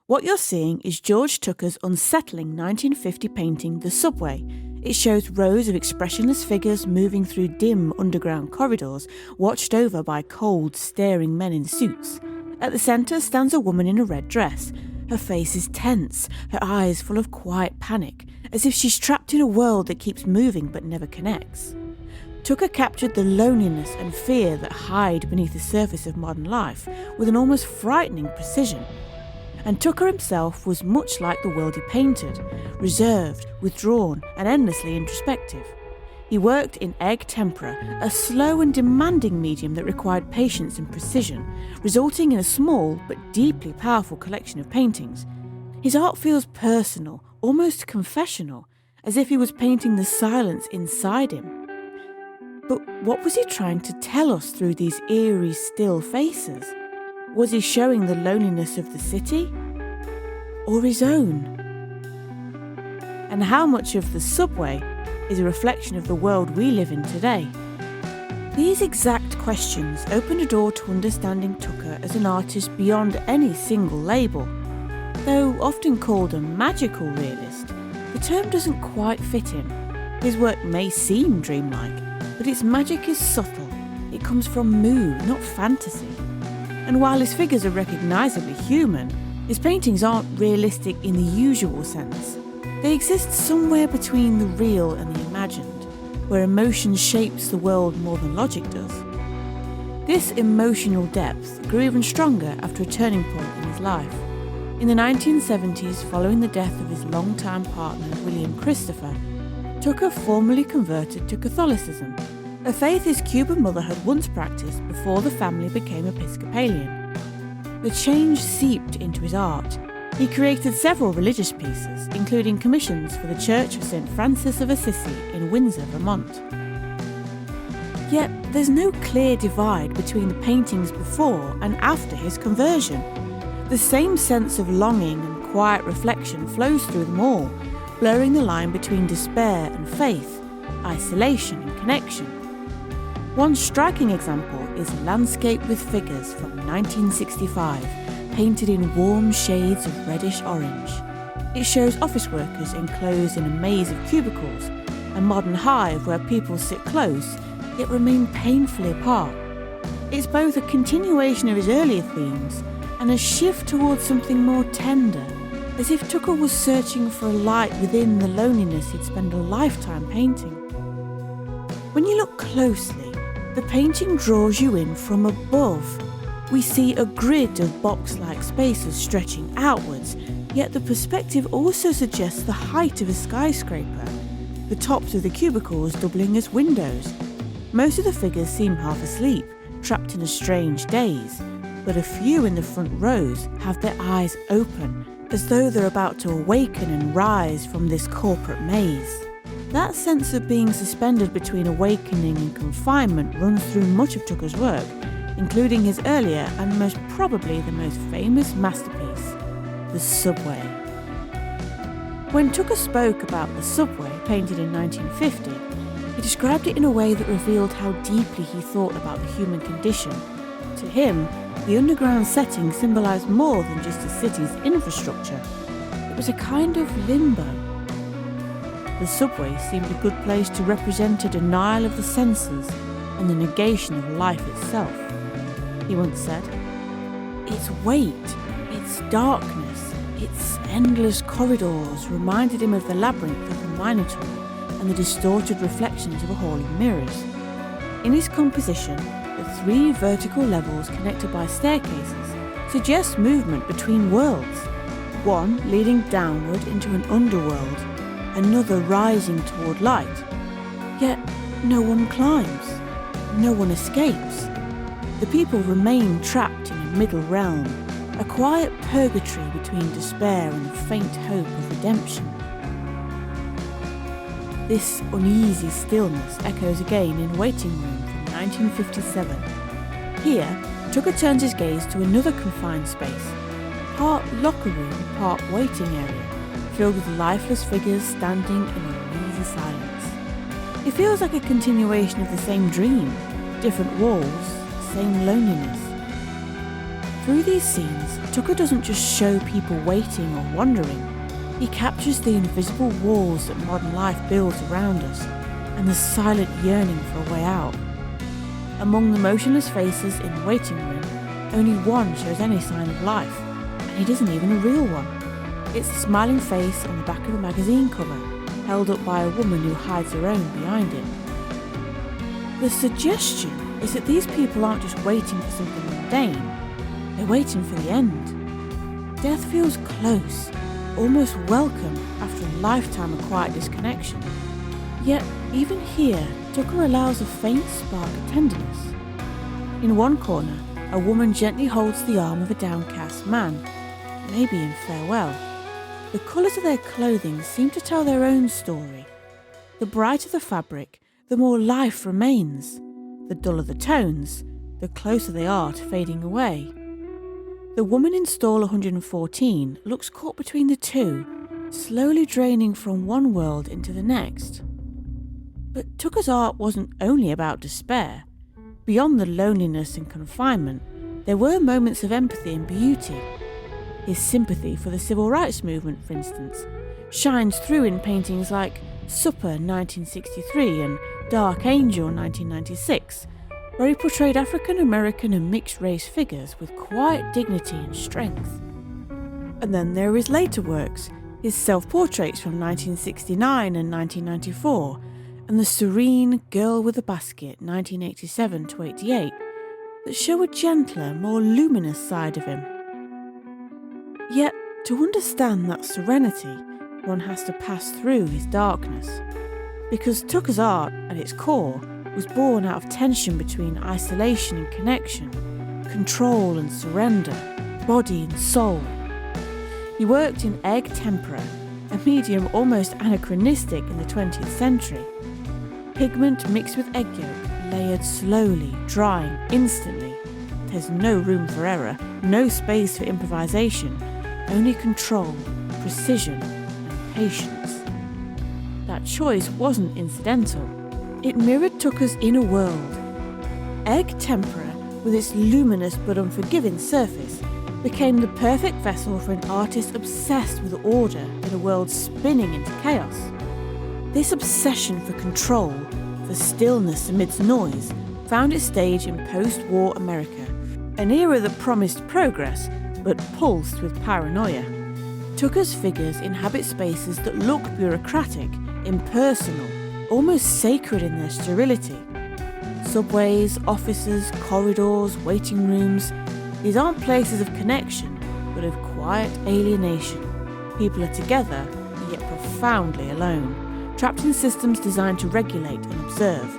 What you're seeing is George Tucker's unsettling 1950 painting, The Subway. It shows rows of expressionless figures moving through dim underground corridors, watched over by cold, staring men in suits. At the centre stands a woman in a red dress. Her face is tense, her eyes full of quiet panic, as if she's trapped in a world that keeps moving but never connects. Tucker captured the loneliness and fear that hide beneath the surface of modern life with an almost frightening precision. And Tucker himself was much like the world he painted, reserved, withdrawn, and endlessly introspective. He worked in egg tempera, a slow and demanding medium that required patience and precision, resulting in a small but deeply powerful collection of paintings. His art feels personal, almost confessional, as if he was painting the silence inside him. But what was he trying to tell us through these eerie, still faces? Was he showing the loneliness of the city? Or his own? And how much of the subway is a reflection of the world we live in today? These exact questions opened a door to understanding Tucker as an artist beyond any single label. Though often called a magical realist, the term doesn't quite fit him. His work may seem dreamlike, but its magic is subtle. It comes from mood, not fantasy. And while his figures are recognisably human, his paintings aren't realistic in the usual sense. They exist somewhere between the real and the imagined, where emotion shapes the world more than logic does. This emotional depth grew even stronger after a turning point in his life. In the 1970s, following the death of his longtime partner, William Christopher, Tucker formally converted to Catholicism, a faith his Cuban mother had once practiced before the family became Episcopalian. The change seeped into his art. He created several religious pieces, including commissions for the Church of St. Francis of Assisi in Windsor, Vermont. Yet there's no clear divide between the paintings before and after his conversion. The same sense of longing and quiet reflection flows through them all, blurring the line between despair and faith, isolation and connection. One striking example is Landscape with Figures from 1965, painted in warm shades of reddish orange. It shows office workers enclosed in a maze of cubicles, a modern hive where people sit close, yet remain painfully apart. It's both a continuation of his earlier themes and a shift towards something more tender, as if Tucker was searching for a light within the loneliness he'd spent a lifetime painting. When you look closely, the painting draws you in from above. We see a grid of box-like spaces stretching outwards, yet the perspective also suggests the height of a skyscraper, the tops of the cubicles doubling as windows. Most of the figures seem half asleep, trapped in a strange daze, but a few in the front rows have their eyes open, as though they're about to awaken and rise from this corporate maze. That sense of being suspended between awakening and confinement runs through much of Tucker's work, including his earlier and most probably the most famous masterpiece, The Subway. When Tucker spoke about The Subway, painted in 1950, he described it in a way that revealed how deeply he thought about the human condition. To him, the underground setting symbolised more than just the city's infrastructure. It was a kind of limbo. The subway seemed a good place to represent a denial of the senses and the negation of life itself. He once said, "Its weight, its darkness, its endless corridors reminded him of the labyrinth of the Minotaur and the distorted reflections of a hall of mirrors." In his composition, the 3 vertical levels connected by staircases suggest movement between worlds, one leading downward into an underworld, another rising toward light. Yet no one climbs, no one escapes. The people remain trapped in a middle realm, a quiet purgatory between despair and the faint hope of redemption. This uneasy stillness echoes again in Waiting Room from 1957. Here, Tucker turns his gaze to another confined space, part locker room, part waiting area, filled with lifeless figures standing in uneasy silence. It feels like a continuation of the same dream, different walls, same loneliness. Through these scenes, Tucker doesn't just show people waiting or wandering, he captures the invisible walls that modern life builds around us and the silent yearning for a way out. Among the motionless faces in the waiting room, only one shows any sign of life, and it isn't even a real one. It's the smiling face on the back of a magazine cover, held up by a woman who hides her own behind it. The suggestion is that these people aren't just waiting for something mundane, they're waiting for the end. Death feels close, almost welcome after a lifetime of quiet disconnection. Yet, even here, Tucker allows a faint spark of tenderness. In one corner, a woman gently holds the arm of a downcast man, maybe in farewell. The colours of their clothing seem to tell their own story. The brighter the fabric, the more life remains. The duller the tones, the closer they are to fading away. The woman in stall 114 looks caught between the two, slowly draining from one world into the next. But Tucker's art wasn't only about despair. Beyond the loneliness and confinement, there were moments of empathy and beauty. His sympathy for the civil rights movement, for instance, shines through in paintings like Supper 1963 and Dark Angel 1996, where he portrayed African American and mixed race figures with quiet dignity and strength. And then there are his later works, his self-portraits from 1969 and 1994, and the serene Girl with a Basket 1987 to 88, that show a gentler, more luminous side of him. Yet, to understand that serenity, one has to pass through his darkness. Because Tucker's art, at its core, was born out of tension between isolation and connection, control and surrender, body and soul. He worked in egg tempera, a medium almost anachronistic in the 20th century. Pigment mixed with egg yolk, layered slowly, drying instantly. There's no room for error, no space for improvisation, only control, precision, and patience. That choice wasn't incidental. It mirrored Tucker's inner world. Egg tempera, with its luminous but unforgiving surface, became the perfect vessel for an artist obsessed with order in a world spinning into chaos. This obsession for control, for stillness amidst noise, found its stage in post-war America, an era that promised progress but pulsed with paranoia. Tucker's figures inhabit spaces that look bureaucratic, impersonal, almost sacred in their sterility. Subways, offices, corridors, waiting rooms, these aren't places of connection, but of quiet alienation. People are together, yet profoundly alone, trapped in systems designed to regulate and observe.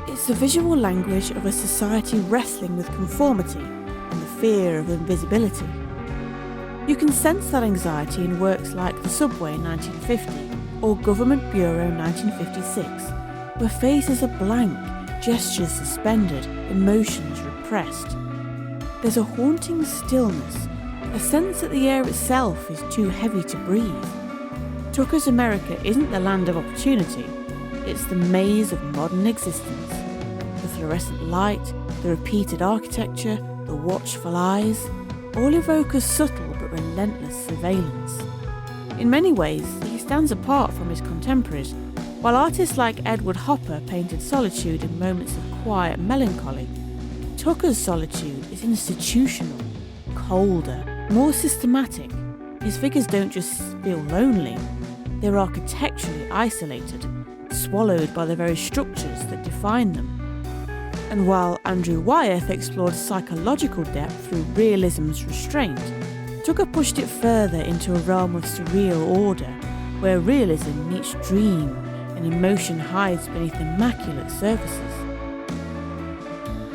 It's the visual language of a society wrestling with conformity and the fear of invisibility. You can sense that anxiety in works like The Subway 1950 or Government Bureau 1956, where faces are blank, gestures suspended, emotions repressed. There's a haunting stillness, a sense that the air itself is too heavy to breathe. Tucker's America isn't the land of opportunity, it's the maze of modern existence. The fluorescent light, the repeated architecture, the watchful eyes, all evoke a subtle but relentless surveillance. In many ways, he stands apart from his contemporaries. While artists like Edward Hopper painted solitude in moments of quiet melancholy, Tucker's solitude is institutional, colder, more systematic. His figures don't just feel lonely, they're architecturally isolated, swallowed by the very structures that define them. And while Andrew Wyeth explored psychological depth through realism's restraint, Tucker pushed it further into a realm of surreal order, where realism meets dream and emotion hides beneath immaculate surfaces.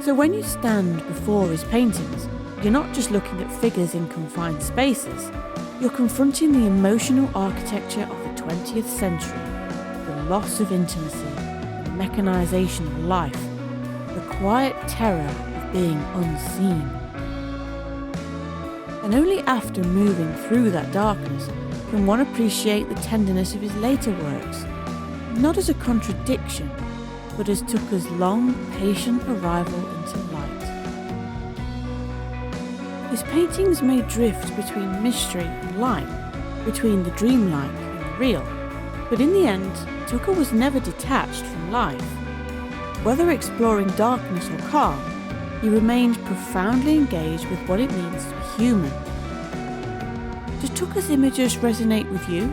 So when you stand before his paintings, you're not just looking at figures in confined spaces, you're confronting the emotional architecture of the 20th century, the loss of intimacy, the mechanisation of life, the quiet terror of being unseen. And only after moving through that darkness can one appreciate the tenderness of his later works, not as a contradiction, but as Tucker's long, patient arrival into light. His paintings may drift between mystery and light, between the dreamlike and the real, but in the end, Tucker was never detached from life. Whether exploring darkness or calm, he remained profoundly engaged with what it means to be human. Do Tucker's images resonate with you?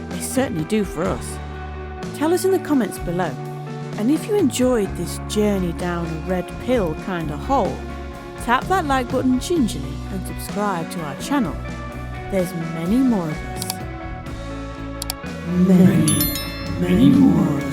They certainly do for us. Tell us in the comments below. And if you enjoyed this journey down a red pill kind of hole, tap that like button gingerly and subscribe to our channel. There's many more of us. Many more of us.